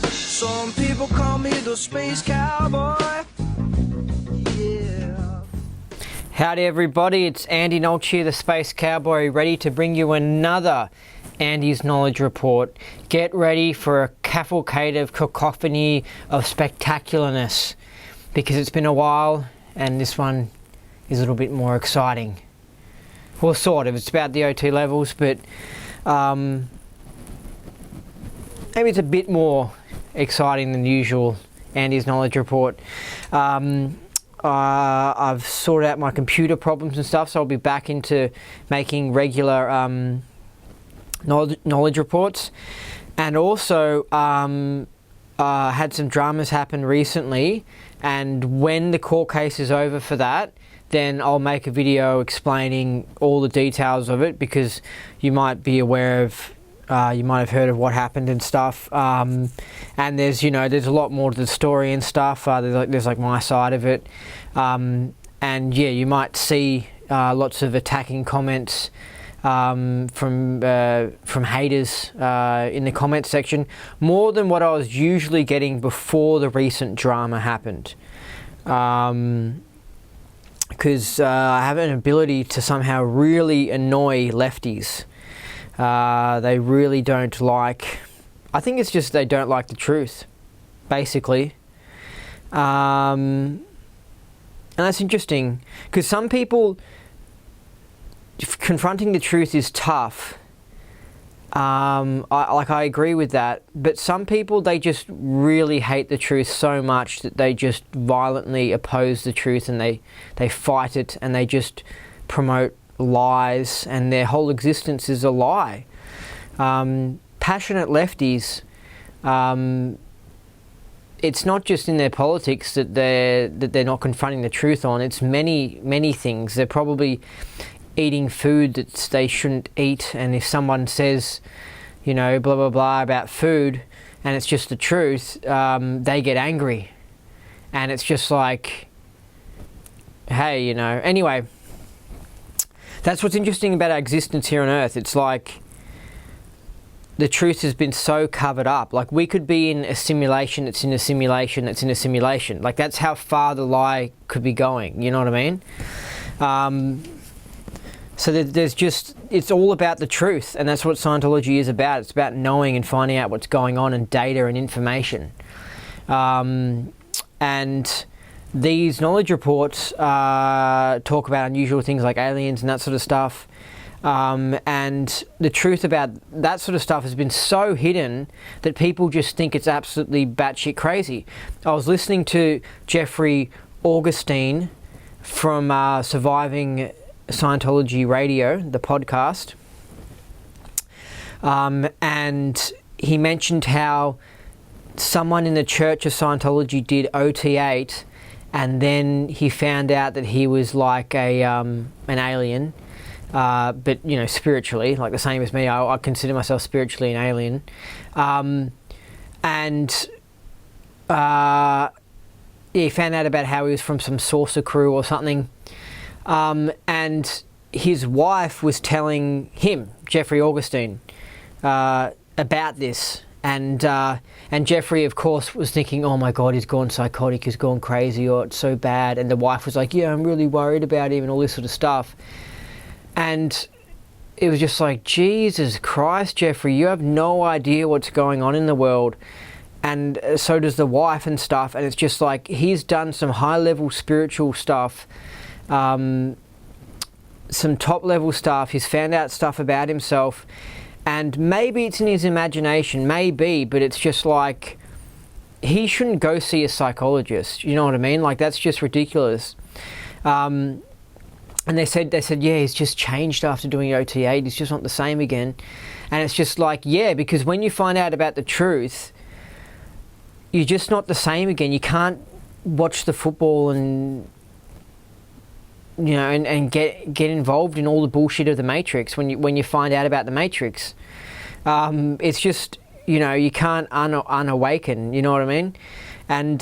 Some people call me the space cowboy. Yeah. Howdy everybody, it's Andy Nolch here, the Space Cowboy, ready to bring you another Andy's Knowledge Report. Get ready for a cavalcade cacophony of spectacularness, because it's been a while and this one is a little bit more exciting. Well, sort of. It's about the OT levels, but maybe it's a bit more exciting than usual. Andy's Knowledge Report. I've sorted out my computer problems and stuff, so I'll be back into making regular knowledge reports. And also had some dramas happen recently, and when the court case is over for that, then I'll make a video explaining all the details of it, because you might be aware of you might have heard of what happened and stuff, and there's a lot more to the story and stuff. There's like my side of it, and yeah, you might see lots of attacking comments from haters in the comment section, more than what I was usually getting before the recent drama happened, because I have an ability to somehow really annoy lefties. They really don't like, I think it's just they don't like the truth, basically. And that's interesting, because some people, confronting the truth is tough. I agree with that, but some people, they just really hate the truth so much that they just violently oppose the truth, and they fight it, and they just promote lies, and their whole existence is a lie. Passionate lefties, it's not just in their politics that they're not confronting the truth on. It's many things. They're probably eating food that they shouldn't eat, and if someone says, blah blah blah about food, and it's just the truth, they get angry, and it's just like, hey, anyway. That's what's interesting about our existence here on Earth. It's like the truth has been so covered up. Like, we could be in a simulation that's in a simulation that's in a simulation. Like, that's how far the lie could be going. You know what I mean? So there's just, it's all about the truth, and that's what Scientology is about. It's about knowing and finding out what's going on, and data and information. And these knowledge reports talk about unusual things like aliens and that sort of stuff. And the truth about that sort of stuff has been so hidden that people just think it's absolutely batshit crazy. I was listening to Jeffrey Augustine from Surviving Scientology Radio, the podcast. And he mentioned how someone in the Church of Scientology did OT8, and then he found out that he was like an alien, but spiritually, like the same as me. I consider myself spiritually an alien, and he found out about how he was from some saucer crew or something, and his wife was telling him, Jeffrey Augustine, about this. And Jeffrey, of course, was thinking, oh my God, he's gone psychotic, he's gone crazy, or it's so bad. And the wife was like, yeah, I'm really worried about him, and all this sort of stuff. And it was just like, Jesus Christ, Jeffrey, you have no idea what's going on in the world. And so does the wife and stuff. And it's just like, he's done some high-level spiritual stuff, some top-level stuff. He's found out stuff about himself. And maybe it's in his imagination, maybe, but it's just like, he shouldn't go see a psychologist. You know what I mean? Like, that's just ridiculous. And they said, yeah, he's just changed after doing OT8. He's just not the same again. And it's just like, yeah, because when you find out about the truth, you're just not the same again. You can't watch the football and and get involved in all the bullshit of the Matrix when you find out about the Matrix. It's just, you can't unawaken, you know what I mean? And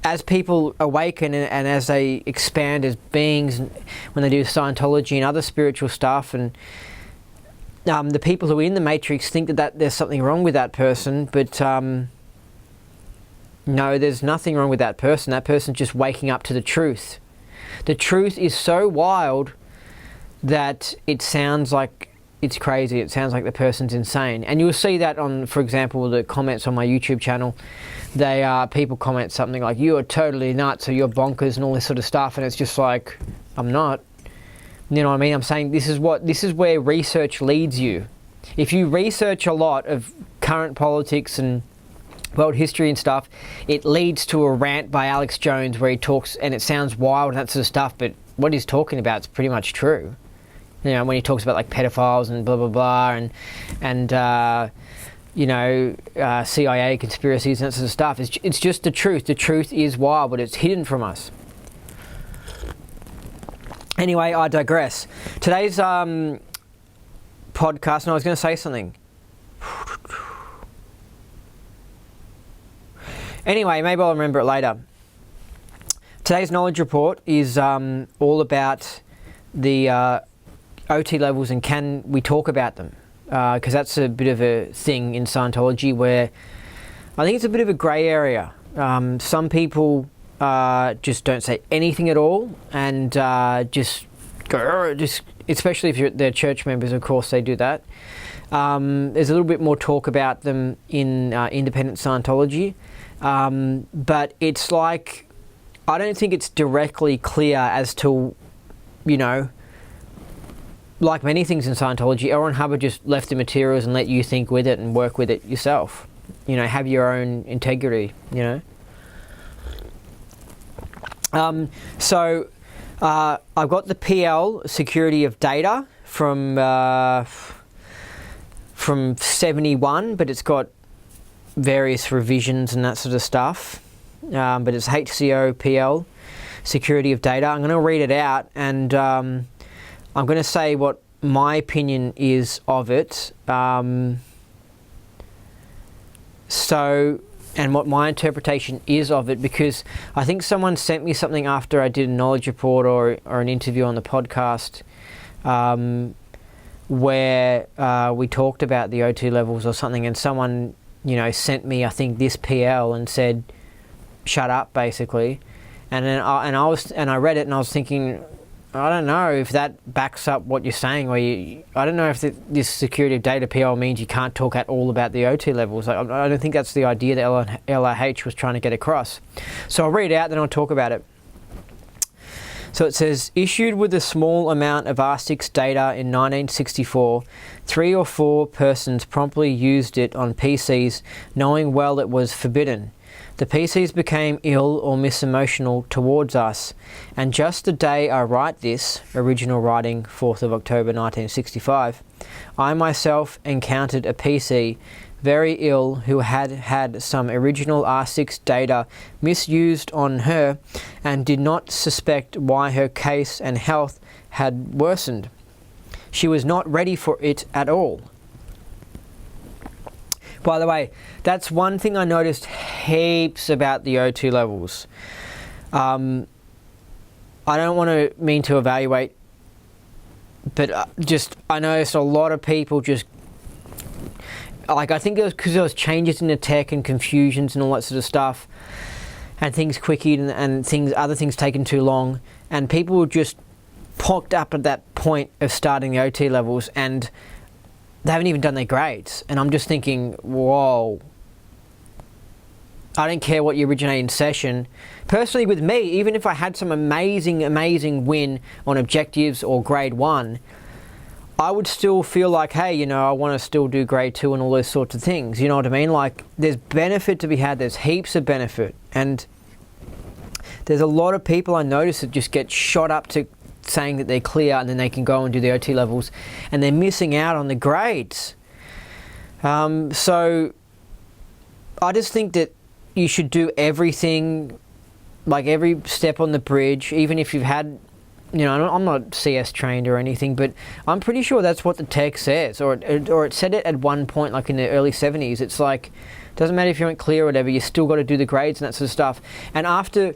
as people awaken and as they expand as beings, when they do Scientology and other spiritual stuff, and the people who are in the Matrix think that there's something wrong with that person, but no, there's nothing wrong with that person. That person's just waking up to the truth. The truth is so wild that it sounds like it's crazy. It sounds like the person's insane. And you'll see that on, for example, the comments on my YouTube channel. People comment something like, "You are totally nuts," or "You're bonkers," and all this sort of stuff. And it's just like, I'm not. You know what I mean? I'm saying this is where research leads you. If you research a lot of current politics and world history and stuff, it leads to a rant by Alex Jones where he talks, and it sounds wild and that sort of stuff, but what he's talking about is pretty much true. You know, when he talks about like pedophiles and blah blah blah, and CIA conspiracies and that sort of stuff, it's just the truth. The truth is wild, but it's hidden from us. Anyway, I digress. Today's podcast, and I was going to say something. Anyway, maybe I'll remember it later. Today's knowledge report is all about the OT levels, and can we talk about them? Because that's a bit of a thing in Scientology where I think it's a bit of a grey area. Some people just don't say anything at all, and just especially if they're church members, of course they do that. There's a little bit more talk about them in independent Scientology. But it's like, I don't think it's directly clear as to, like many things in Scientology, L. Ron Hubbard just left the materials and let you think with it and work with it yourself. Have your own integrity, So I've got the PL, security of data, from 71, but it's got various revisions and that sort of stuff, but it's HCO PL, security of data. I'm going to read it out, and I'm going to say what my opinion is of it, and what my interpretation is of it, because I think someone sent me something after I did a knowledge report or an interview on the podcast, where we talked about the O2 levels or something, and someone sent me, I think, this PL and said, "Shut up," basically. And then I read it and I was thinking, I don't know if that backs up what you're saying. I don't know if this security of data PL means you can't talk at all about the OT levels. I don't think that's the idea that LRH was trying to get across. So I'll read it out, then I'll talk about it. So it says, issued with a small amount of R6 data in 1964, 3 or 4 persons promptly used it on PCs, knowing well it was forbidden. The PCs became ill or misemotional towards us, and just the day I write this, original writing 4th of October 1965, I myself encountered a PC very ill who had some original R6 data misused on her and did not suspect why her case and health had worsened. She was not ready for it at all. By the way, that's one thing I noticed heaps about the O2 levels. I don't want to mean to evaluate, but I noticed a lot of people just, like, I think it was because there was changes in the tech and confusions and all that sort of stuff, and things quickied and other things taken too long, and people were just popped up at that point of starting the OT levels, and they haven't even done their grades. And I'm just thinking, whoa. I don't care what you originate in session. Personally, with me, even if I had some amazing win on objectives or grade 1, I would still feel like, hey, I want to still do grade 2 and all those sorts of things. You know what I mean? Like, there's benefit to be had. There's heaps of benefit. And there's a lot of people I notice that just get shot up to saying that they're clear, and then they can go and do the OT levels, and they're missing out on the grades. So I just think that you should do everything, like every step on the bridge, even if you've had you know, I'm not CS trained or anything, but I'm pretty sure that's what the text says, or it said it at one point, like in the early 70s. It's like, doesn't matter if you aren't clear or whatever, you still got to do the grades and that sort of stuff. And after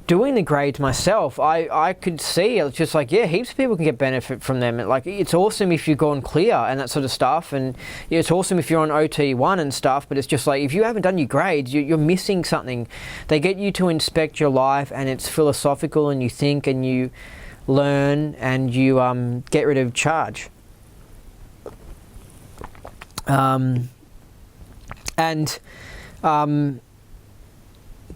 doing the grades myself, I could see it's just like, yeah, heaps of people can get benefit from them. Like, it's awesome if you've gone clear and that sort of stuff, and yeah, it's awesome if you're on OT1 and stuff, but it's just like, if you haven't done your grades, you're missing something. They get you to inspect your life, and it's philosophical, and you think and you learn and you get rid of charge.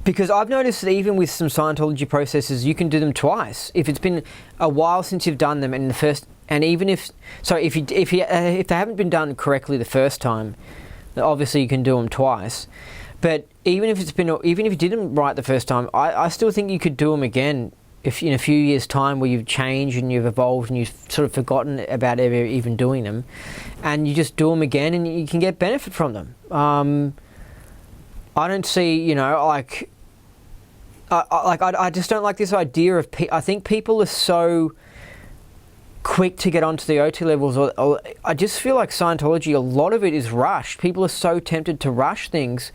Because I've noticed that even with some Scientology processes, you can do them twice. If it's been a while since you've done them, and if they haven't been done correctly the first time, obviously you can do them twice. But even if you didn't right the first time, I still think you could do them again if in a few years' time, where you've changed and you've evolved and you've sort of forgotten about ever even doing them, and you just do them again and you can get benefit from them. I don't see, you know, like. I just don't like this idea of... I think people are so quick to get onto the OT levels. Or I just feel like Scientology, a lot of it is rushed. People are so tempted to rush things.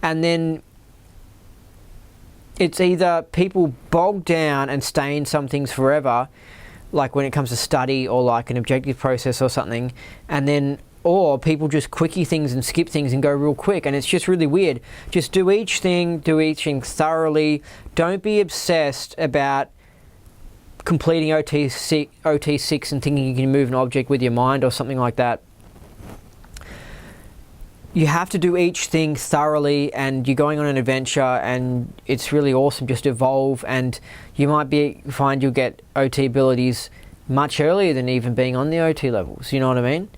And then it's either people bog down and stay in some things forever, like when it comes to study or like an objective process or something, and then... or people just quickie things and skip things and go real quick, and it's just really weird. Just do each thing thoroughly. Don't be obsessed about completing OT6 and thinking you can move an object with your mind or something like that. You have to do each thing thoroughly, and you're going on an adventure, and it's really awesome. Just evolve, and you might find you'll get OT abilities much earlier than even being on the OT levels. You know what I mean?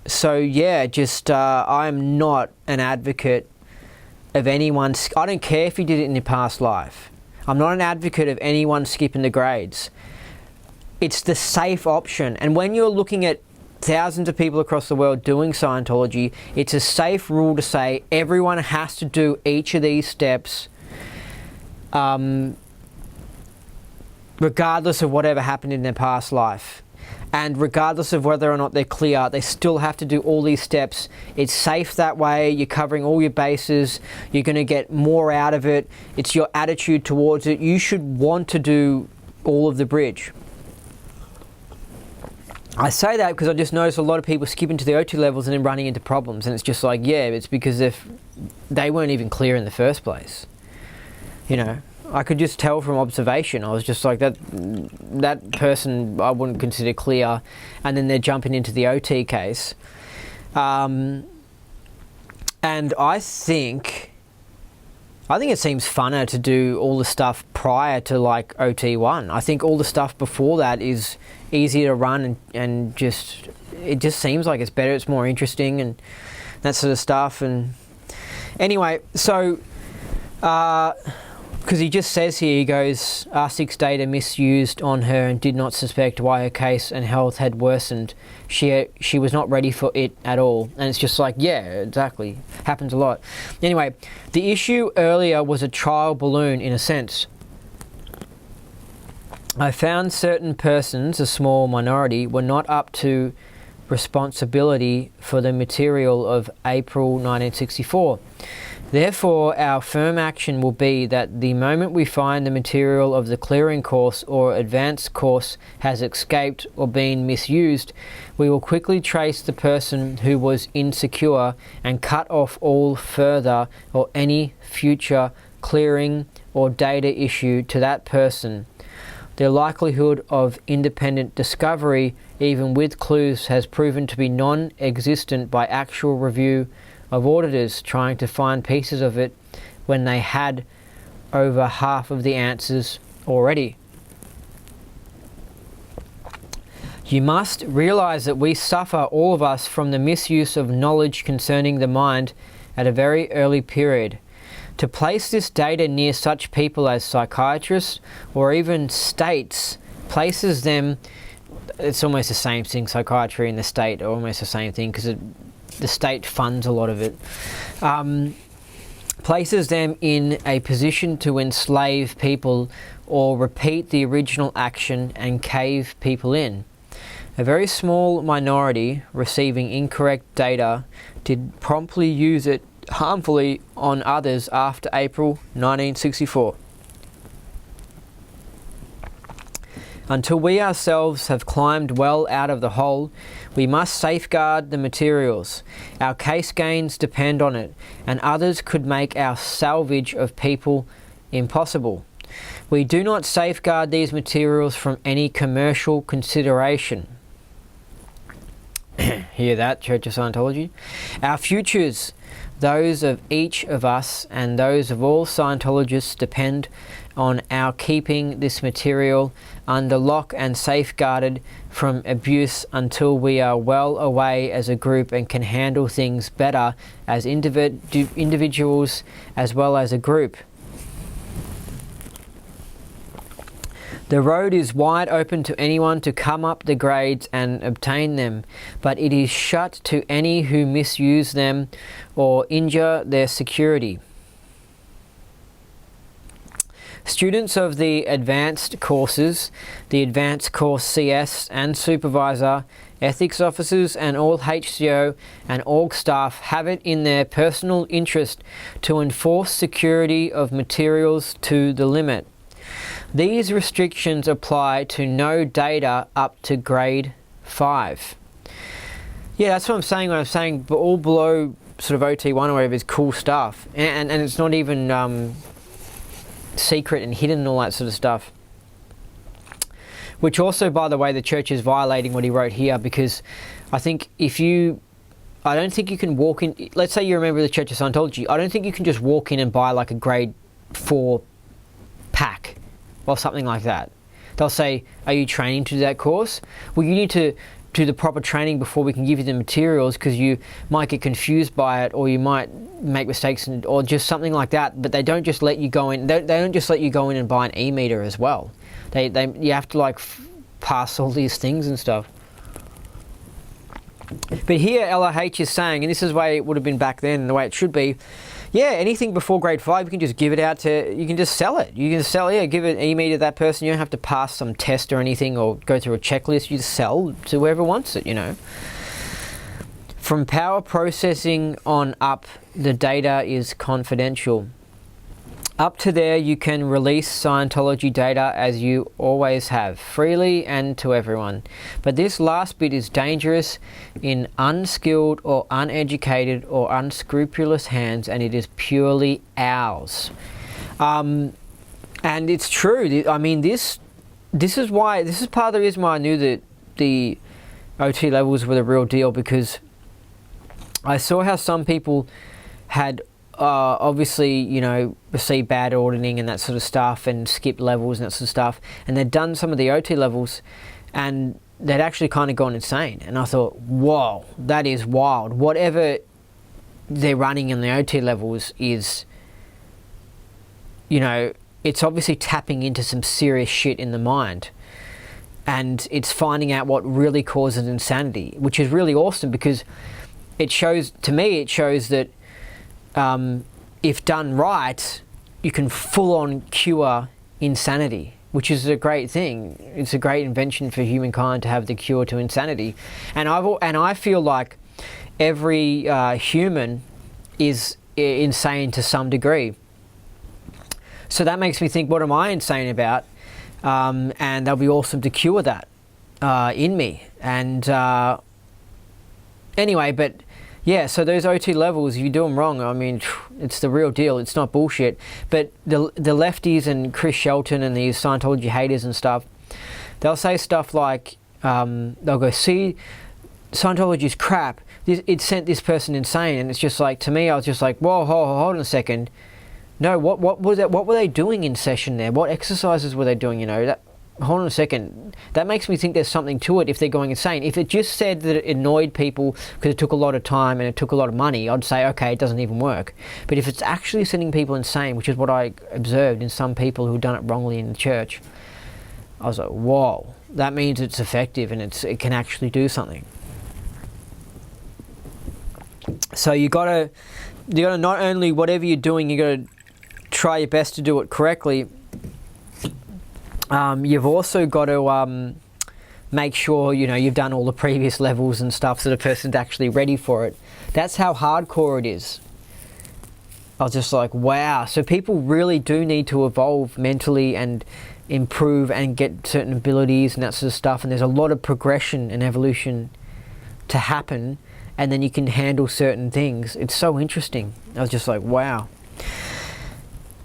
So yeah, just I'm not an advocate of anyone. I don't care if you did it in your past life. I'm not an advocate of anyone skipping the grades. It's the safe option, and when you're looking at thousands of people across the world doing Scientology, it's a safe rule to say everyone has to do each of these steps, regardless of whatever happened in their past life. And regardless of whether or not they're clear, they still have to do all these steps. It's safe that way. You're covering all your bases. You're going to get more out of it. It's your attitude towards it. You should want to do all of the bridge. I say that because I just noticed a lot of people skipping to the OT levels and then running into problems. And it's just like, yeah, it's because they weren't even clear in the first place. You know? I could just tell from observation. I was just like, that person I wouldn't consider clear, and then they're jumping into the OT case. And I think it seems funner to do all the stuff prior to like OT1. I think all the stuff before that is easier to run, and it just seems like it's better, it's more interesting and that sort of stuff. And anyway, so because he just says here, he goes, R6 data misused on her and did not suspect why her case and health had worsened. She was not ready for it at all. And it's just like, yeah, exactly. Happens a lot. Anyway, the issue earlier was a trial balloon in a sense. I found certain persons, a small minority, were not up to responsibility for the material of April 1964. Therefore, our firm action will be that the moment we find the material of the clearing course or advanced course has escaped or been misused, we will quickly trace the person who was insecure and cut off all further or any future clearing or data issue to that person. The likelihood of independent discovery, even with clues, has proven to be non-existent by actual review of auditors trying to find pieces of it when they had over half of the answers already. You must realize that we suffer, all of us, from the misuse of knowledge concerning the mind at a very early period. To place this data near such people as psychiatrists or even states places them, it's almost the same thing, psychiatry and the state are almost the same thing because the state funds a lot of it. places them in a position to enslave people or repeat the original action and cave people in. A very small minority receiving incorrect data did promptly use it harmfully on others after April 1964. Until we ourselves have climbed well out of the hole, we must safeguard the materials. Our case gains depend on it, and others could make our salvage of people impossible. We do not safeguard these materials from any commercial consideration. Hear that, Church of Scientology? Our futures, those of each of us and those of all Scientologists, depend on our keeping this material under lock and safeguarded from abuse until we are well away as a group and can handle things better as individuals as well as a group. The road is wide open to anyone to come up the grades and obtain them, but it is shut to any who misuse them or injure their security. Students of the advanced courses, the advanced course CS and supervisor, ethics officers and all HCO and org staff have it in their personal interest to enforce security of materials to the limit. These restrictions apply to no data up to grade 5. Yeah, that's what I'm saying when I'm saying but all below sort of OT1 or whatever is cool stuff. And it's not even secret and hidden and all that sort of stuff. Which also, by the way, the church is violating what he wrote here, because I think I don't think you can walk in, let's say you're a member of the Church of Scientology, I don't think you can just walk in and buy like a grade 4 pack or something like that. They'll say, are you training to do that course? Well, you need to do the proper training before we can give you the materials, because you might get confused by it, or you might make mistakes, or just something like that. But they don't just let you go in. They don't just let you go in and buy an e-meter as well. You have to like pass all these things and stuff. But here LRH is saying, and this is the way it would have been back then and the way it should be, yeah, anything before grade 5, you can just give it out you can just sell it. You can sell, give an e-meter to that person. You don't have to pass some test or anything or go through a checklist. You just sell to whoever wants it, From power processing on up, the data is confidential. Up to there, you can release Scientology data as you always have, freely and to everyone. But this last bit is dangerous in unskilled or uneducated or unscrupulous hands, and it is purely ours. And it's true. I mean, this is part of the reason why I knew that the OT levels were the real deal, because I saw how some people had obviously, received bad auditing and that sort of stuff, and skipped levels and that sort of stuff, and they'd done some of the OT levels and they'd actually kind of gone insane. And I thought, whoa, that is wild. Whatever they're running in the OT levels is, it's obviously tapping into some serious shit in the mind, and it's finding out what really causes insanity, which is really awesome, because it shows that if done right, you can full-on cure insanity, which is a great thing. It's a great invention for humankind to have the cure to insanity. And I feel like every human is insane to some degree. So that makes me think, what am I insane about? And that'll be awesome to cure that in me. And anyway, but yeah, so those OT levels, if you do them wrong, I mean, it's the real deal. It's not bullshit. But the lefties and Chris Shelton and these Scientology haters and stuff, they'll say stuff like, they'll go, see, Scientology's crap. It sent this person insane. And it's just like, to me, I was just like, whoa, hold on a second. No, what were they doing in session there? What exercises were they doing, Hold on a second. That makes me think there's something to it if they're going insane. If it just said that it annoyed people because it took a lot of time and it took a lot of money, I'd say, okay, it doesn't even work. But if it's actually sending people insane, which is what I observed in some people who've done it wrongly in the church, I was like, whoa, that means it's effective and it can actually do something. So you gotta you got to not only, whatever you're doing, you got to try your best to do it correctly. You've also got to make sure, you know, you've done all the previous levels and stuff so the person's actually ready for it. That's how hardcore it is. I was just like, wow. So people really do need to evolve mentally and improve and get certain abilities and that sort of stuff. And there's a lot of progression and evolution to happen. And then you can handle certain things. It's so interesting. I was just like, wow.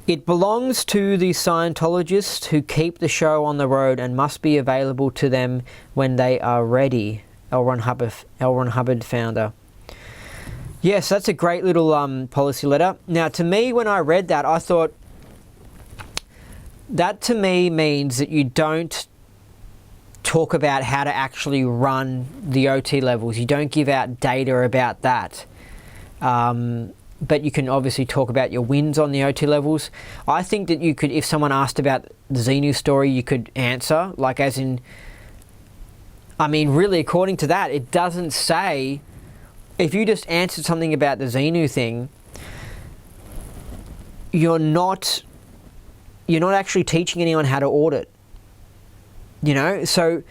It belongs to the Scientologists who keep the show on the road and must be available to them when they are ready. L. Ron Hubbard founder. Yes, that's a great little policy letter. Now, to me, when I read that, I thought, that to me means that you don't talk about how to actually run the OT levels. You don't give out data about that. But you can obviously talk about your wins on the OT levels. I think that you could, if someone asked about the Xenu story, you could answer, like as in, I mean, really, according to that, it doesn't say, if you just answered something about the Xenu thing, you're not actually teaching anyone how to audit. You know, so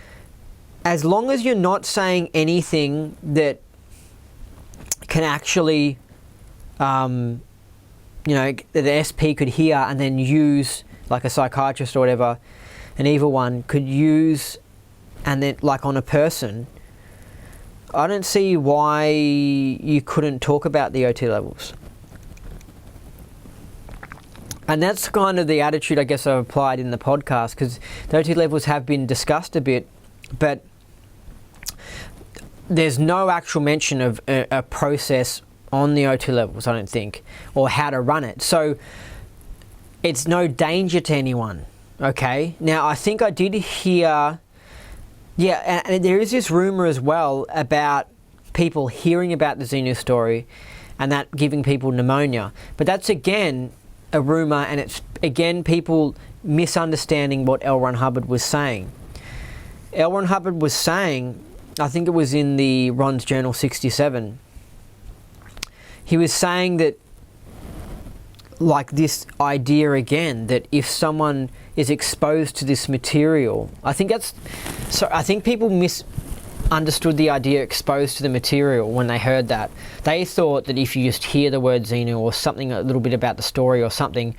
as long as you're not saying anything that can actually, you know, that the SP could hear and then use, like a psychiatrist or whatever, an evil one could use, and then like on a person, I don't see why you couldn't talk about the OT levels. And that's kind of the attitude I guess I've applied in the podcast, because the OT levels have been discussed a bit, but there's no actual mention of a process on the OT levels, I don't think, or how to run it. So it's no danger to anyone, okay? Now, I think I did hear, yeah, and there is this rumor as well about people hearing about the Xenu story and that giving people pneumonia. But that's, again, a rumor, and it's, again, people misunderstanding what L. Ron Hubbard was saying. L. Ron Hubbard was saying, I think it was in the Ron's Journal 67, he was saying that, like, this idea again, that if someone is exposed to this material, I think people misunderstood the idea exposed to the material when they heard that. They thought that if you just hear the word Xenu or something, a little bit about the story or something,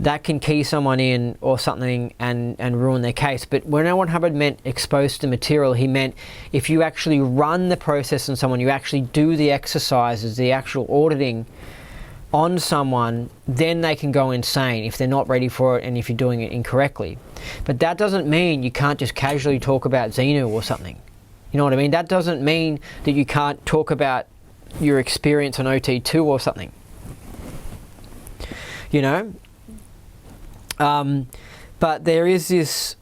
that can key someone in or something and ruin their case. But when L. Ron Hubbard meant exposed to the material, he meant if you actually run the process on someone, you actually do the exercises, the actual auditing on someone, then they can go insane if they're not ready for it and if you're doing it incorrectly. But that doesn't mean you can't just casually talk about Xenu or something. You know what I mean? That doesn't mean that you can't talk about your experience on OT2 or something. You know? But there is this,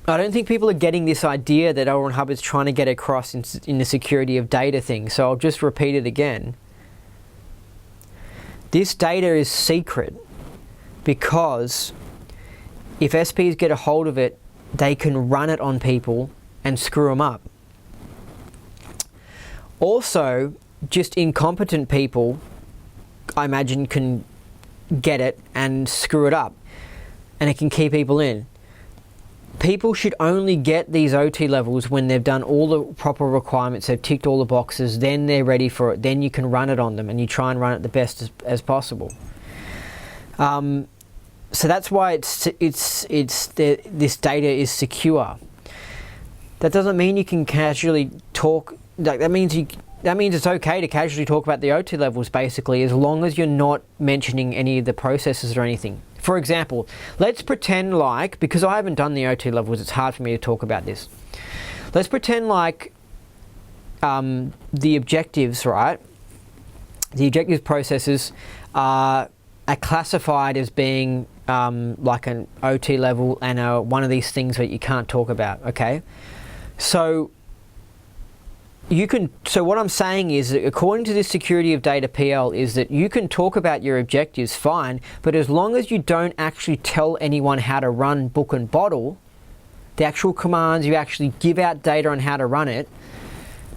I don't think people are getting this idea that L. Ron Hubbard's trying to get across in the security of data thing. So I'll just repeat it again. This data is secret because if SPs get a hold of it, they can run it on people and screw them up. Also, just incompetent people, I imagine, can get it and screw it up, and it can keep people in. People should only get these OT levels when they've done all the proper requirements, they've ticked all the boxes, then they're ready for it, then you can run it on them, and you try and run it the best as possible. So that's why this data is secure. That doesn't mean you can casually talk, like that means it's okay to casually talk about the OT levels, basically, as long as you're not mentioning any of the processes or anything. For example, let's pretend like, because I haven't done the OT levels, it's hard for me to talk about this. Let's pretend like the objectives, right? The objectives processes are classified as being like an OT level and one of these things that you can't talk about, okay? So what I'm saying is that according to this security of data PL is that you can talk about your objectives fine, but as long as you don't actually tell anyone how to run book and bottle, the actual commands, you actually give out data on how to run it,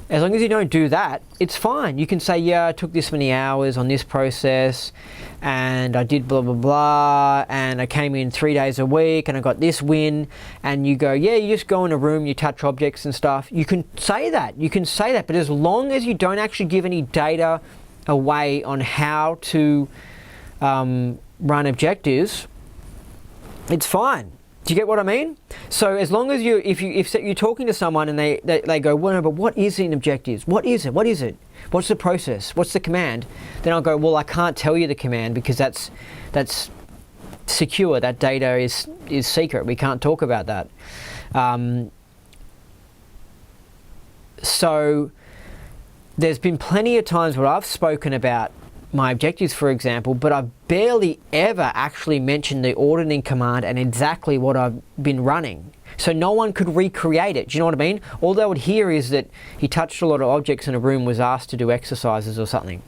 As long as you don't do that, it's fine. You can say, yeah, I took this many hours on this process and I did blah, blah, blah, and I came in 3 days a week and I got this win. And you go, yeah, you just go in a room, you touch objects and stuff. You can say that. You can say that. But as long as you don't actually give any data away on how to run objectives, it's fine. Do you get what I mean? So as long as if you're talking to someone and they go, well, no, but what is in objectives? What is it? What is it? What's the process? What's the command? Then I'll go, well, I can't tell you the command because that's secure. That data is secret. We can't talk about that. So there's been plenty of times where I've spoken about my objectives, for example, but I've barely ever actually mentioned the auditing command and exactly what I've been running. So no one could recreate it. Do you know what I mean? All they would hear is that he touched a lot of objects in a room, was asked to do exercises or something.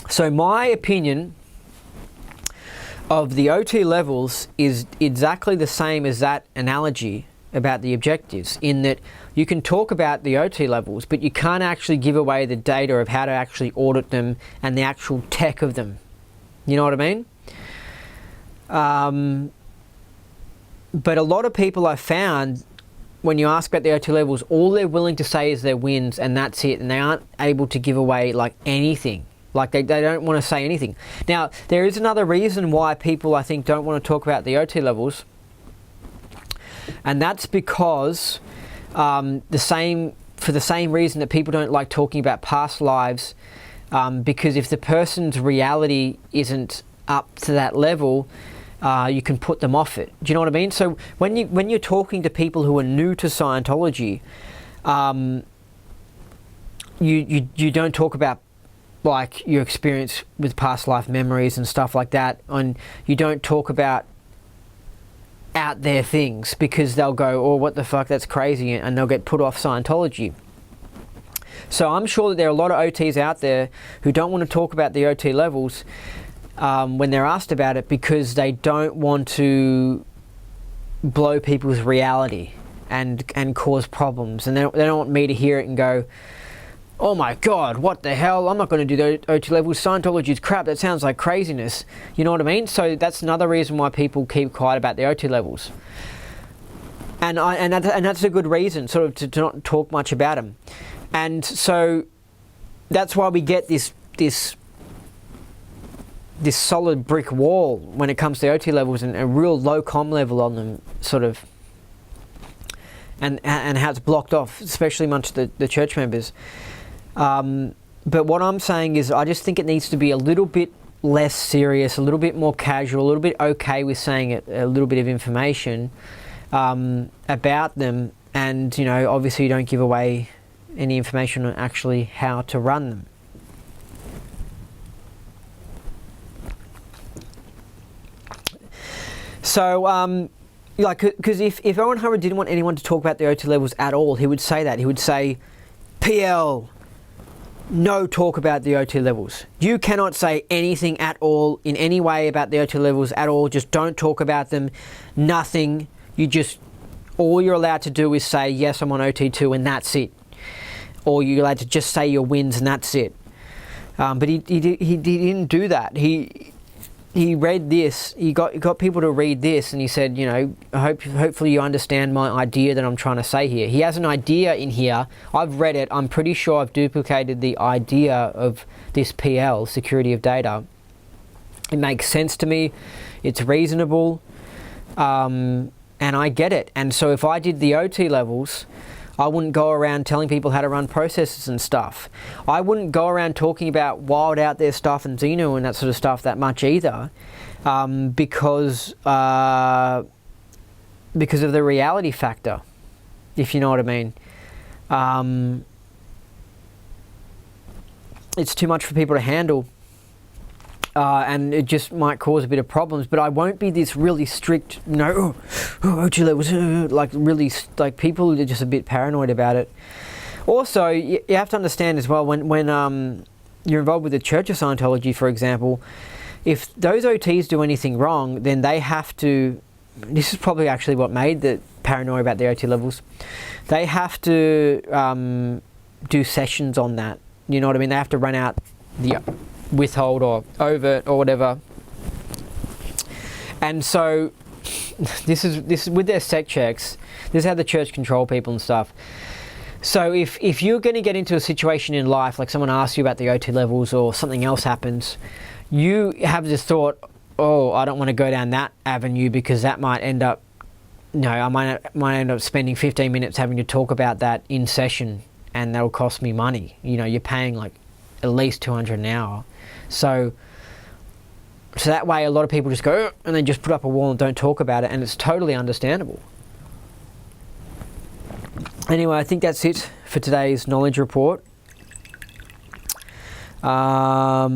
So my opinion of the OT levels is exactly the same as that analogy about the objectives, in that you can talk about the OT levels, but you can't actually give away the data of how to actually audit them and the actual tech of them. You know what I mean? But a lot of people I've found, when you ask about the OT levels, all they're willing to say is their wins and that's it, and they aren't able to give away like anything. Like they don't want to say anything. Now, there is another reason why people, I think, don't want to talk about the OT levels, and that's because for the same reason that people don't like talking about past lives, because if the person's reality isn't up to that level, you can put them off it. Do you know what I mean? So when you're talking to people who are new to Scientology, you don't talk about like your experience with past life memories and stuff like that, and you don't talk about out there things, because they'll go, oh, what the fuck, that's crazy, and they'll get put off Scientology. So I'm sure that there are a lot of OTs out there who don't want to talk about the OT levels when they're asked about it, because they don't want to blow people's reality and cause problems, and they don't want me to hear it and go, oh my God, what the hell? I'm not going to do the OT levels. Scientology is crap. That sounds like craziness. You know what I mean? So that's another reason why people keep quiet about the OT levels. And that's a good reason, sort of, to not talk much about them. And so that's why we get this solid brick wall when it comes to OT levels, and a real low comm level on them, sort of, and how it's blocked off, especially amongst the church members. But what I'm saying is, I just think it needs to be a little bit less serious, a little bit more casual, a little bit okay with saying it, a little bit of information about them, and, you know, obviously you don't give away any information on actually how to run them. So, like, because if Owen Hurrah didn't want anyone to talk about the OT levels at all, he would say that. He would say, PL, no talk about the OT levels. You cannot say anything at all in any way about the OT levels at all. Just don't talk about them. Nothing. All you're allowed to do is say, yes, I'm on OT2, and that's it. Or you're allowed to just say your wins, and that's it. But he didn't do that. He read this. He got people to read this, and he said, you know, hopefully you understand my idea that I'm trying to say here. He has an idea in here. I've read it. I'm pretty sure I've duplicated the idea of this PL, security of data. It makes sense to me. It's reasonable, and I get it. And so if I did the OT levels, I wouldn't go around telling people how to run processes and stuff. I wouldn't go around talking about wild out there stuff and Xenu and that sort of stuff that much either, because of the reality factor, if you know what I mean. It's too much for people to handle, and it just might cause a bit of problems. But I won't be this really strict, OT levels, like really, like, people are just a bit paranoid about it. Also, you have to understand as well, when you're involved with the Church of Scientology, for example, if those OTs do anything wrong, then they have to, this is probably actually what made paranoia about the OT levels, they have to do sessions on that. You know what I mean? They have to run out the withhold or overt or whatever. And so this is with their sec checks. This is how the church control people and stuff. So if you're going to get into a situation in life, like someone asks you about the OT levels or something else happens, you have this thought, oh, I don't want to go down that avenue because that might end up, I might end up spending 15 minutes having to talk about that in session, and that'll cost me money. You're paying like at least $200 an hour. So that way a lot of people just go and they just put up a wall and don't talk about it, and it's totally understandable. Anyway, I think that's it for today's knowledge report. I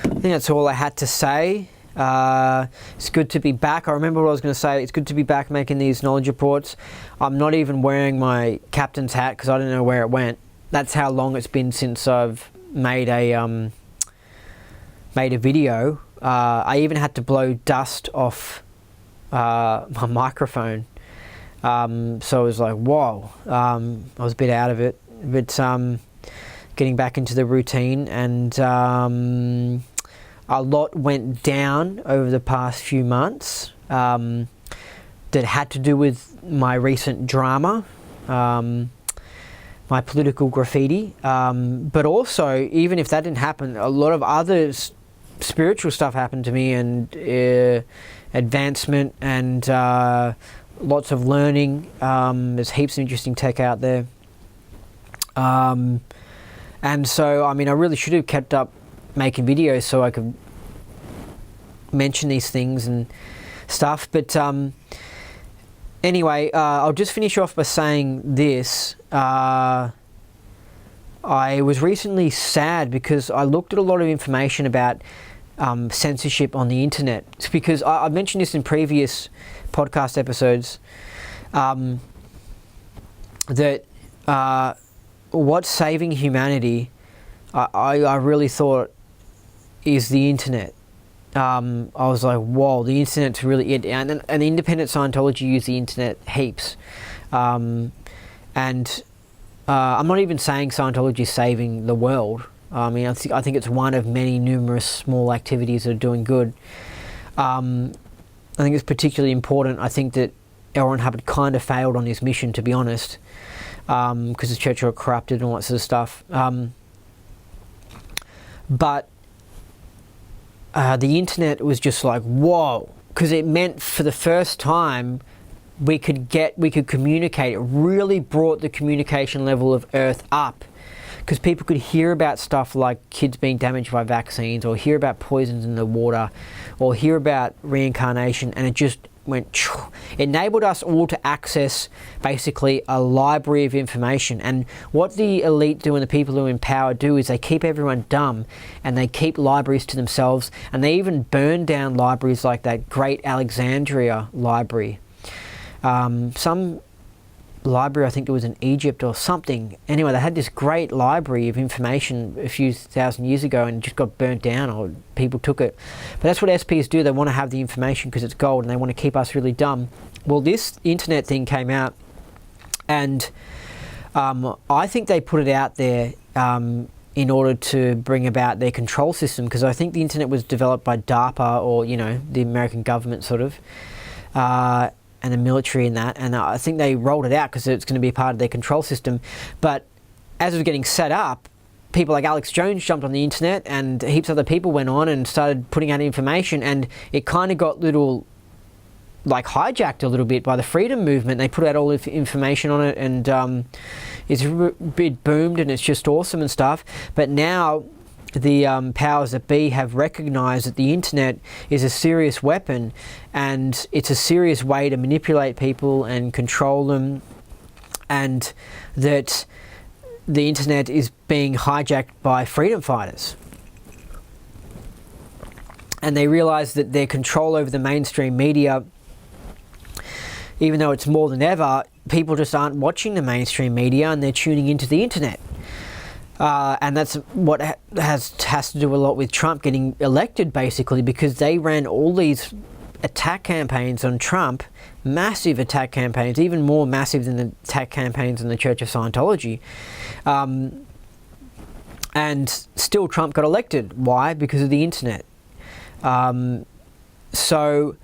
think that's all I had to say. It's good to be back. I remember what I was going to say. It's good to be back making these knowledge reports. I'm not even wearing my captain's hat because I don't know where it went. That's how long it's been since I've made a video. I even had to blow dust off my microphone. So it was like, whoa. I was a bit out of it, but getting back into the routine, and a lot went down over the past few months that had to do with my recent drama, my political graffiti, but also, even if that didn't happen, a lot of other spiritual stuff happened to me, and advancement, and lots of learning. There's heaps of interesting tech out there. And so, I really should have kept up making videos so I could mention these things and stuff. But anyway, I'll just finish off by saying this. I was recently sad because I looked at a lot of information about censorship on the internet. It's because I've mentioned this in previous podcast episodes, that what's saving humanity, I really thought, is the internet. I was like, whoa, the internet's really it. And independent Scientology use the internet heaps. And I'm not even saying Scientology is saving the world. I think it's one of many numerous small activities that are doing good. I think it's particularly important. I think that L. Ron Hubbard kind of failed on his mission, to be honest, because the church got corrupted and all that sort of stuff. But the internet was just like, whoa, because it meant for the first time we could communicate. It really brought the communication level of Earth up, because people could hear about stuff like kids being damaged by vaccines, or hear about poisons in the water, or hear about reincarnation, and it just went, it enabled us all to access basically a library of information. And what the elite do and the people who are in power do is they keep everyone dumb, and they keep libraries to themselves, and they even burn down libraries like that great Alexandria library. Some library, I think it was in Egypt or something. Anyway, they had this great library of information a few thousand years ago, and it just got burnt down, or people took it. But that's what SPs do. They want to have the information because it's gold, and they want to keep us really dumb. Well, this internet thing came out, and I think they put it out there in order to bring about their control system, because I think the internet was developed by DARPA, or the American government sort of, and the military and that, and I think they rolled it out because it's going to be part of their control system. But as it was getting set up, people like Alex Jones jumped on the internet, and heaps of other people went on and started putting out information, and it kind of got hijacked a little bit by the freedom movement. They put out all this information on it, and it's a bit boomed, and it's just awesome and stuff. But now the powers that be have recognized that the internet is a serious weapon, and it's a serious way to manipulate people and control them, and that the internet is being hijacked by freedom fighters. And they realize that their control over the mainstream media, even though it's more than ever, people just aren't watching the mainstream media, and they're tuning into the internet. And that's what has to do a lot with Trump getting elected, basically, because they ran all these attack campaigns on Trump, massive attack campaigns, even more massive than the attack campaigns in the Church of Scientology. And still Trump got elected. Why? Because of the internet. So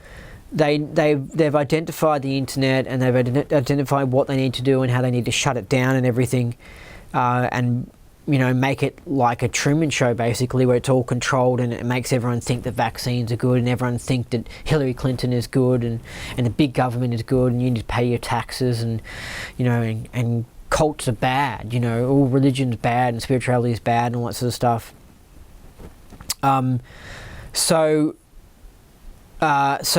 they've identified the internet, and they've identified what they need to do and how they need to shut it down and everything, and make it like a Truman Show, basically, where it's all controlled and it makes everyone think that vaccines are good and everyone think that Hillary Clinton is good and the big government is good and you need to pay your taxes and and cults are bad, all religion's bad and spirituality is bad and all that sort of stuff. So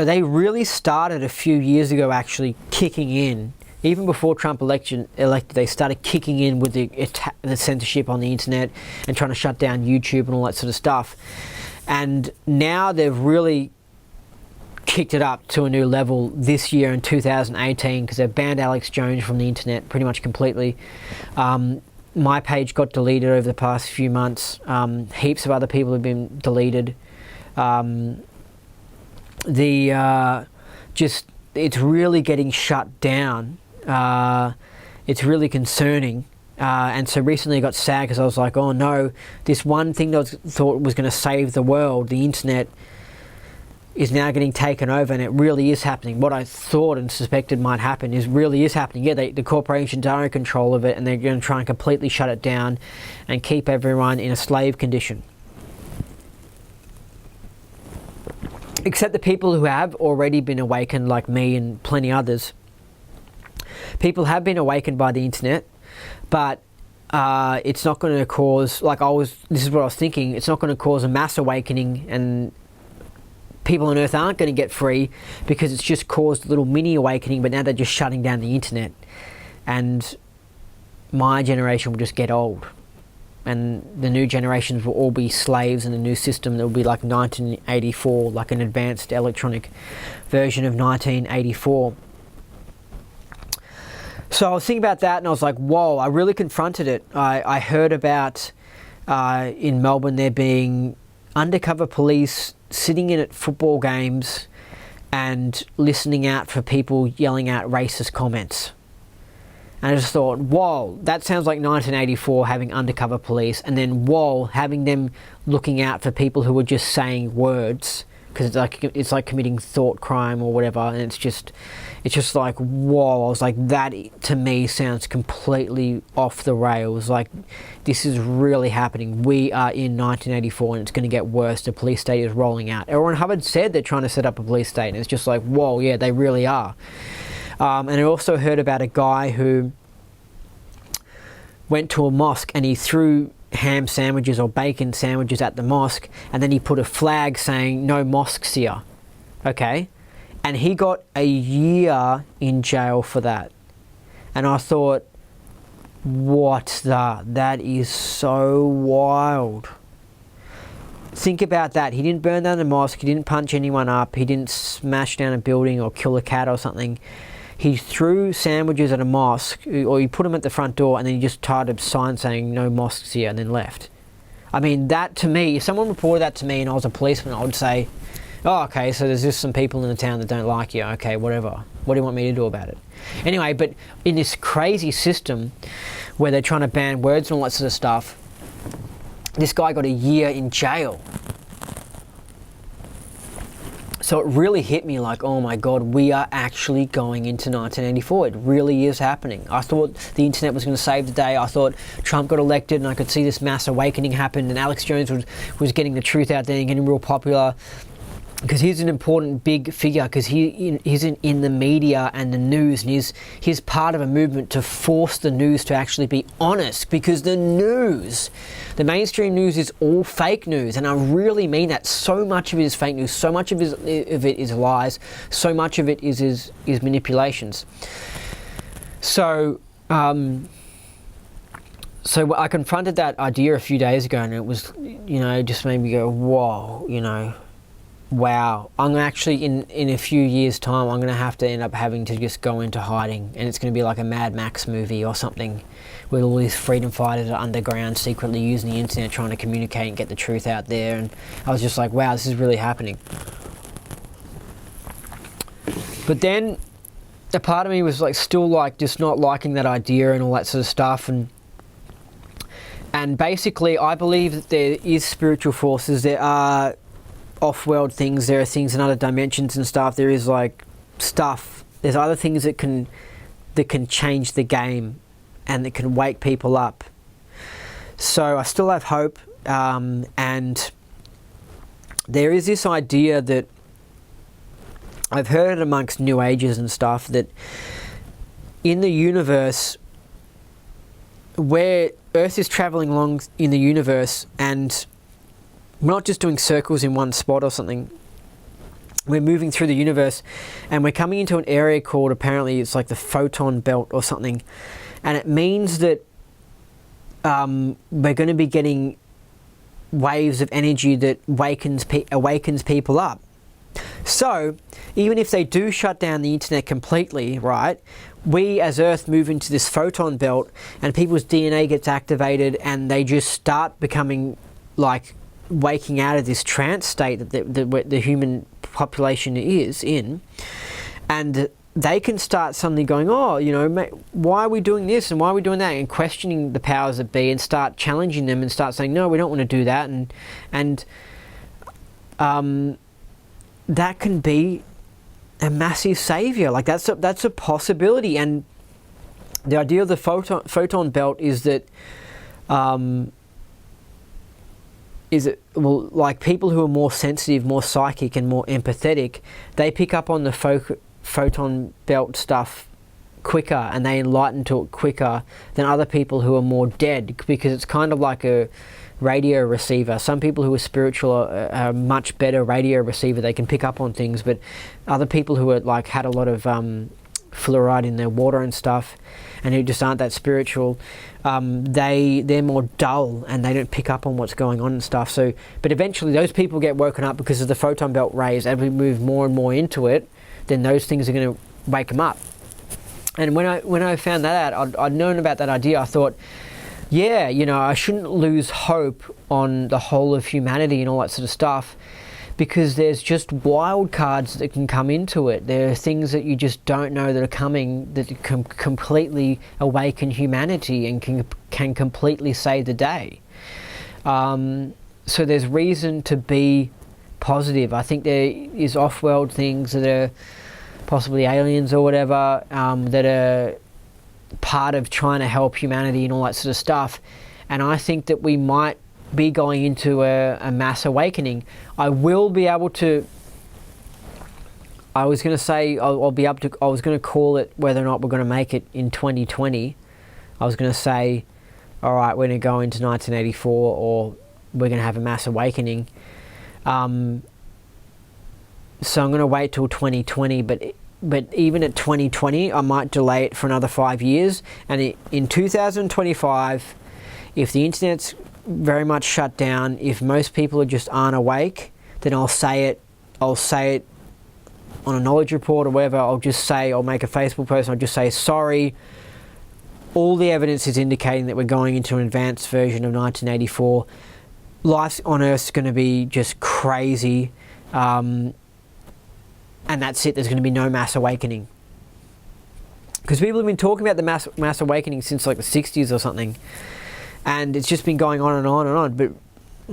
they really started a few years ago actually kicking in. Even before Trump elected, they started kicking in with the censorship on the internet and trying to shut down YouTube and all that sort of stuff. And now they've really kicked it up to a new level this year in 2018 because they've banned Alex Jones from the internet pretty much completely. My page got deleted over the past few months. Heaps of other people have been deleted. It's really getting shut down. It's really concerning. And so recently I got sad because I was like, oh no, this one thing that I thought was going to save the world, the internet, is now getting taken over, and it really is happening. What I thought and suspected might happen really is happening. Yeah, the corporations are in control of it, and they're going to try and completely shut it down and keep everyone in a slave condition. Except the people who have already been awakened, like me and plenty others. People have been awakened by the internet, but it's not going to cause, this is what I was thinking, it's not going to cause a mass awakening and people on Earth aren't going to get free because it's just caused a little mini awakening, but now they're just shutting down the internet. And my generation will just get old. And the new generations will all be slaves in a new system that will be like 1984, like an advanced electronic version of 1984. So I was thinking about that and I was like, whoa, I really confronted it. I heard about in Melbourne there being undercover police sitting in at football games and listening out for people yelling out racist comments. And I just thought, whoa, that sounds like 1984, having undercover police, and then whoa, having them looking out for people who were just saying words, because it's like committing thought crime or whatever, and it's just like, whoa. I was like, that to me sounds completely off the rails. Like, this is really happening. We are in 1984 and it's going to get worse. The police state is rolling out. Aaron Hubbard said they're trying to set up a police state, and it's just like, whoa, yeah, they really are. And I also heard about a guy who went to a mosque and he threw ham sandwiches or bacon sandwiches at the mosque, and then he put a flag saying no mosques here. Okay? And he got a year in jail for that. And I thought, that is so wild. Think about that. He didn't burn down the mosque, he didn't punch anyone up, he didn't smash down a building or kill a cat or something. He threw sandwiches at a mosque, or he put them at the front door, and then he just tied a sign saying no mosques here and then left. I mean, that to me, if someone reported that to me and I was a policeman, I would say, oh, okay, so there's just some people in the town that don't like you. Okay, whatever. What do you want me to do about it? Anyway, but in this crazy system where they're trying to ban words and all that sort of stuff, this guy got a year in jail. So it really hit me like, oh my God, we are actually going into 1984. It really is happening. I thought the internet was going to save the day. I thought Trump got elected and I could see this mass awakening happen, and Alex Jones was getting the truth out there and getting real popular. Because he's an important big figure, because he's in the media and the news, and he's part of a movement to force the news to actually be honest, because the mainstream news is all fake news, and I really mean that. So much of it is fake news, so much of it is lies, so much of it is manipulations. So I confronted that idea a few days ago, and it was, just made me go, whoa, wow, I'm actually, in a few years' time, I'm going to have to end up having to just go into hiding, and it's going to be like a Mad Max movie or something, where all these freedom fighters are underground secretly using the internet trying to communicate and get the truth out there. And I was just like, wow, this is really happening. But then a part of me was like still like just not liking that idea and all that sort of stuff. And basically I believe that there is spiritual forces. There are off-world things. There are things in other dimensions and stuff. There is like stuff. There's other things that can change the game and that can wake people up. So I still have hope. And there is this idea that I've heard it amongst New Agers and stuff, that in the universe, where Earth is traveling along in the universe, and we're not just doing circles in one spot or something, we're moving through the universe, and we're coming into an area called, apparently it's like the photon belt or something, and it means that we're going to be getting waves of energy that awakens people up. So even if they do shut down the internet completely, right, we as Earth move into this photon belt and people's DNA gets activated and they just start becoming like waking out of this trance state that the human population is in, and they can start suddenly going, oh, you know, why are we doing this and why are we doing that, and questioning the powers that be and start challenging them and start saying, no, we don't want to do that, and that can be a massive savior. Like that's a possibility. And the idea of the photon belt is that like people who are more sensitive, more psychic and more empathetic, they pick up on the photon belt stuff quicker and they enlighten to it quicker than other people who are more dead, because it's kind of like a radio receiver. Some people who are spiritual are much better radio receiver. They can pick up on things, but other people who are like had a lot of fluoride in their water and stuff and who just aren't that spiritual, they're more dull and they don't pick up on what's going on and stuff. So but eventually those people get woken up because of the photon belt rays. As we move more and more into it, then those things are going to wake them up. And when I found that out, I'd known about that idea, I thought, yeah, you know, I shouldn't lose hope on the whole of humanity and all that sort of stuff, because there's just wild cards that can come into it. There are things that you just don't know that are coming that can completely awaken humanity and can completely save the day. So there's reason to be positive. I think there is off-world things that are possibly aliens or whatever, that are part of trying to help humanity and all that sort of stuff. And I think that we might be going into a mass awakening. I will be able to, I was going to say, I was going to call it whether or not we're going to make it in 2020. I was going to say, all right, we're going to go into 1984 or we're going to have a mass awakening. So I'm going to wait till 2020, but even at 2020, I might delay it for another 5 years. And in 2025, if the internet's very much shut down, if most people just aren't awake, then I'll say it on a knowledge report or whatever. I'll make a Facebook post and I'll just say, sorry, all the evidence is indicating that we're going into an advanced version of 1984. Life on Earth is going to be just crazy. And that's it. There's going to be no mass awakening. Because people have been talking about the mass awakening since like the 60s or something. And it's just been going on and on and on. But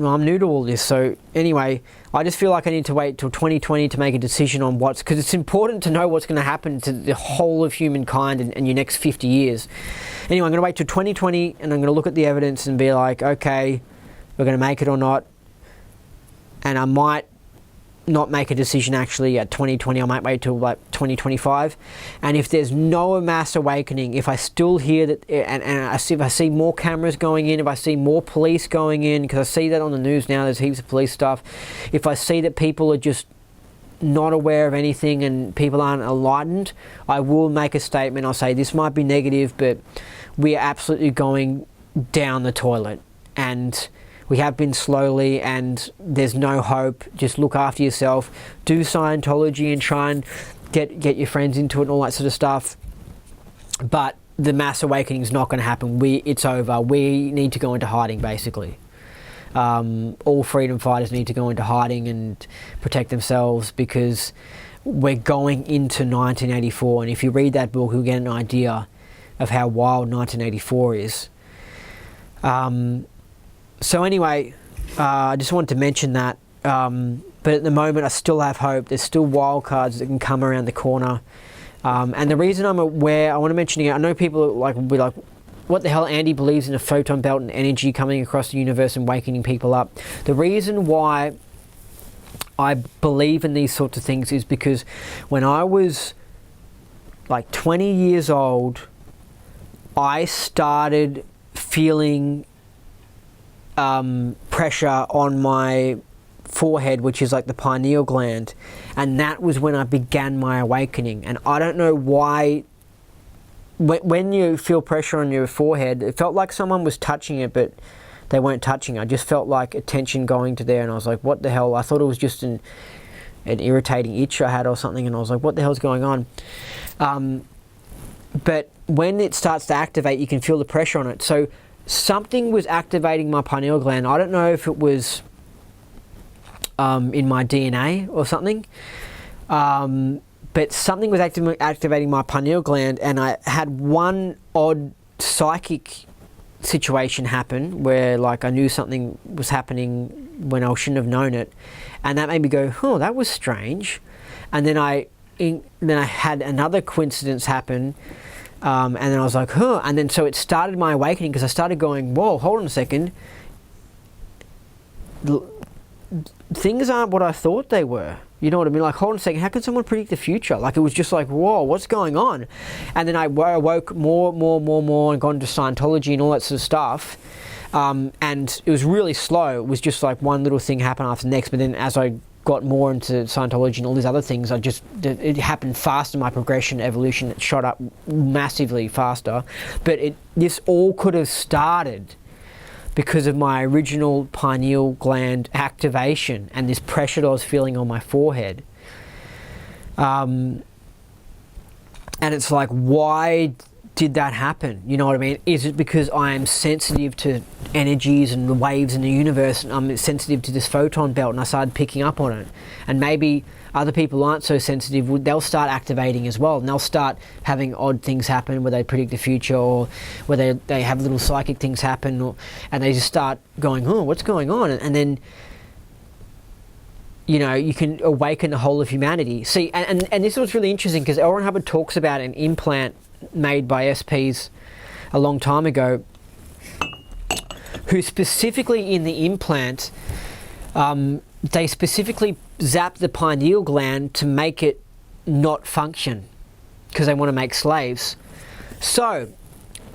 I'm new to all this. So anyway, I just feel like I need to wait till 2020 to make a decision on because it's important to know what's going to happen to the whole of humankind in your next 50 years. Anyway, I'm going to wait till 2020 and I'm going to look at the evidence and be like, okay, we're going to make it or not. And I might not make a decision actually at 2020. I might wait till like 2025. And if there's no mass awakening, if I still hear that, if I see more cameras going in, if I see more police going in, because I see that on the news now, there's heaps of police stuff. If I see that people are just not aware of anything and people aren't enlightened, I will make a statement. I'll say this might be negative, but we are absolutely going down the toilet. And we have been slowly, and there's no hope. Just look after yourself. Do Scientology and try and get your friends into it and all that sort of stuff. But the mass awakening is not going to happen. It's over. We need to go into hiding, basically. All freedom fighters need to go into hiding and protect themselves, because we're going into 1984, and if you read that book, you'll get an idea of how wild 1984 is. So anyway, I just wanted to mention that. But at the moment, I still have hope. There's still wild cards that can come around the corner. And the reason I'm aware, I want to mention it, I know people will be like, what the hell, Andy believes in a photon belt and energy coming across the universe and waking people up. The reason why I believe in these sorts of things is because when I was like 20 years old, I started feeling pressure on my forehead, which is like the pineal gland, and that was when I began my awakening. And I don't know why, when you feel pressure on your forehead, it felt like someone was touching it, but they weren't touching. I just felt like attention going to there, and I was like, what the hell? I thought it was just an irritating itch I had or something, and I was like, what the hell's going on? But when it starts to activate, you can feel the pressure on it. So something was activating my pineal gland. I don't know if it was in my DNA or something, but something was activating my pineal gland, and I had one odd psychic situation happen where like I knew something was happening when I shouldn't have known it, and that made me go, oh, that was strange. And then I had another coincidence happen, and then I was like, huh, and then so it started my awakening, because I started going, whoa, hold on a second, things aren't what I thought they were. You know what I mean? Like, hold on a second, how can someone predict the future? Like, it was just like, whoa, what's going on? And then I awoke more and got into Scientology and all that sort of stuff. And it was really slow. It was just like one little thing happened after the next. But then as I got more into Scientology and all these other things, it happened faster. My progression, evolution, it shot up massively faster. But this all could have started because of my original pineal gland activation and this pressure that I was feeling on my forehead. And it's like, why did that happen? You know what I mean? Is it because I am sensitive to energies and the waves in the universe, and I'm sensitive to this photon belt, and I started picking up on it? And maybe other people aren't so sensitive, they'll start activating as well, and they'll start having odd things happen where they predict the future, or where they have little psychic things happen, and they just start going, oh, what's going on? And then, you know, you can awaken the whole of humanity. See, and this was really interesting, because L. Ron Hubbard talks about an implant made by SPs a long time ago, who specifically in the implant, they specifically zap the pineal gland to make it not function, because they want to make slaves. So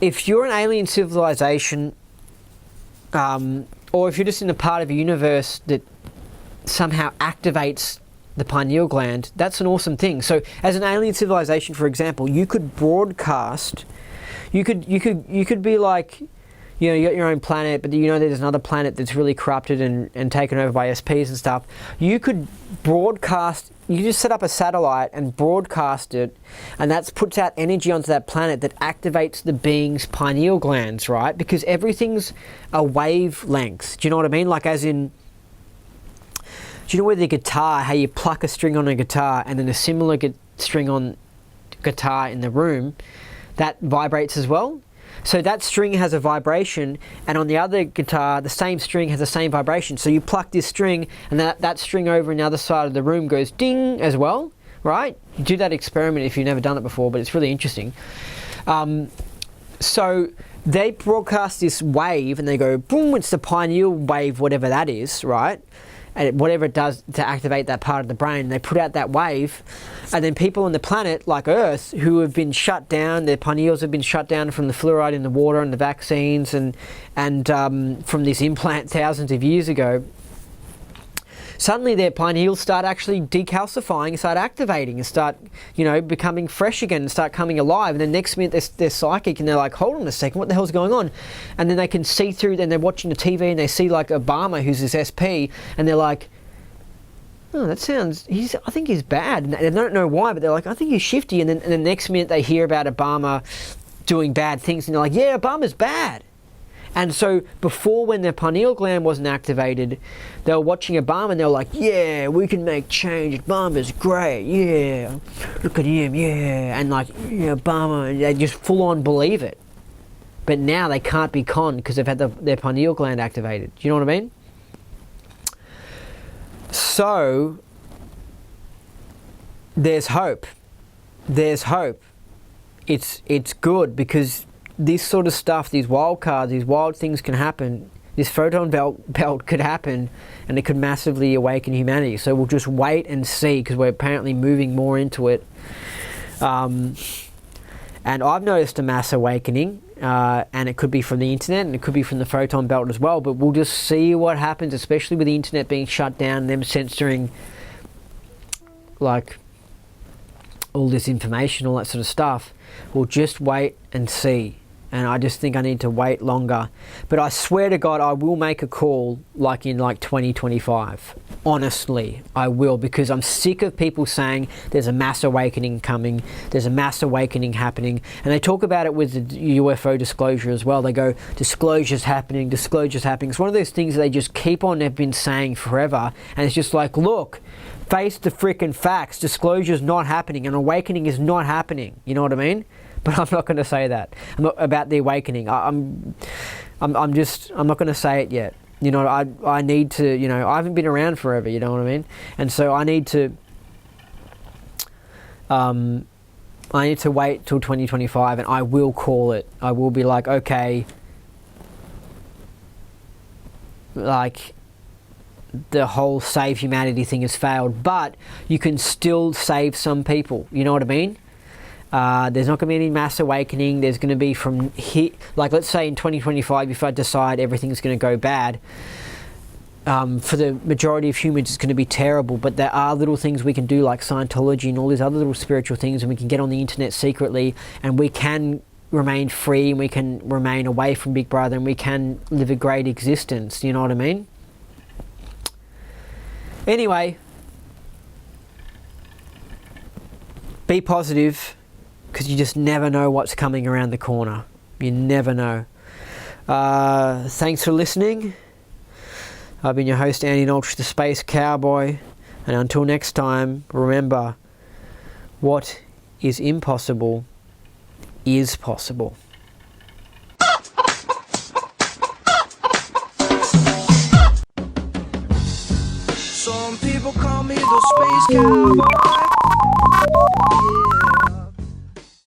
if you're an alien civilization, or if you're just in a part of a universe that somehow activates the pineal gland, that's an awesome thing. So as an alien civilization, for example, you could broadcast, you could be like, you know, you got your own planet, but you know there's another planet that's really corrupted and taken over by SPs and stuff. You could broadcast, you just set up a satellite and broadcast it, and that puts out energy onto that planet that activates the being's pineal glands, right? Because everything's a wavelength. Do you know what I mean? Like, as in, do you know with the guitar, how you pluck a string on a guitar and then a similar string on guitar in the room, that vibrates as well? So that string has a vibration, and on the other guitar, the same string has the same vibration. So you pluck this string, and that string over on the other side of the room goes ding as well, right? You do that experiment if you've never done it before, but it's really interesting. So they broadcast this wave, and they go, boom, it's the pineal wave, whatever that is, right? And whatever it does to activate that part of the brain, they put out that wave, and then people on the planet, like Earth, who have been shut down, their pineals have been shut down from the fluoride in the water and the vaccines and from this implant thousands of years ago, suddenly their pineals start actually decalcifying and start activating and start, you know, becoming fresh again and start coming alive. And then next minute they're psychic, and they're like, hold on a second, what the hell's going on? And then they can see through, then they're watching the TV and they see like Obama, who's this SP, and they're like, oh, that sounds, I think he's bad. And they don't know why, but they're like, I think he's shifty. And then the next minute they hear about Obama doing bad things, and they're like, yeah, Obama's bad. And so before, when their pineal gland wasn't activated, they were watching Obama and they were like, yeah, we can make change. Obama's great. Yeah. Look at him. Yeah. And like, yeah, Obama. And they just full on believe it. But now they can't be conned because they've had their pineal gland activated. Do you know what I mean? So there's hope. There's hope. It's good because this sort of stuff, these wild cards, these wild things can happen. This photon belt could happen, and it could massively awaken humanity. So we'll just wait and see, because we're apparently moving more into it. And I've noticed a mass awakening, and it could be from the internet, and it could be from the photon belt as well. But we'll just see what happens, especially with the internet being shut down, and them censoring, like, all this information, all that sort of stuff. We'll just wait and see. And I just think I need to wait longer. But I swear to God, I will make a call like in like 2025. Honestly, I will, because I'm sick of people saying there's a mass awakening coming, there's a mass awakening happening. And they talk about it with the UFO disclosure as well. They go, disclosure's happening, disclosure's happening. It's one of those things that they just keep on, have been saying forever. And it's just like, look, face the frickin' facts. Disclosure's not happening. An awakening is not happening. You know what I mean? But I'm not going to say that. I'm not about the awakening. I'm not going to say it yet. You know, I need to, you know, I haven't been around forever, you know what I mean? And so I need to wait till 2025, and I will call it. I will be like, okay, like, the whole save humanity thing has failed, but you can still save some people. You know what I mean? There's not going to be any mass awakening. There's going to be from here, like let's say in 2025, if I decide everything's going to go bad, for the majority of humans it's going to be terrible, but there are little things we can do like Scientology and all these other little spiritual things, and we can get on the internet secretly, and we can remain free, and we can remain away from Big Brother, and we can live a great existence. You know what I mean? Anyway, be positive, because you just never know what's coming around the corner. You never know. Thanks for listening. I've been your host, Andy Nolch, the Space Cowboy. And until next time, remember, what is impossible is possible. Some people call me the space cowboy. Yeah.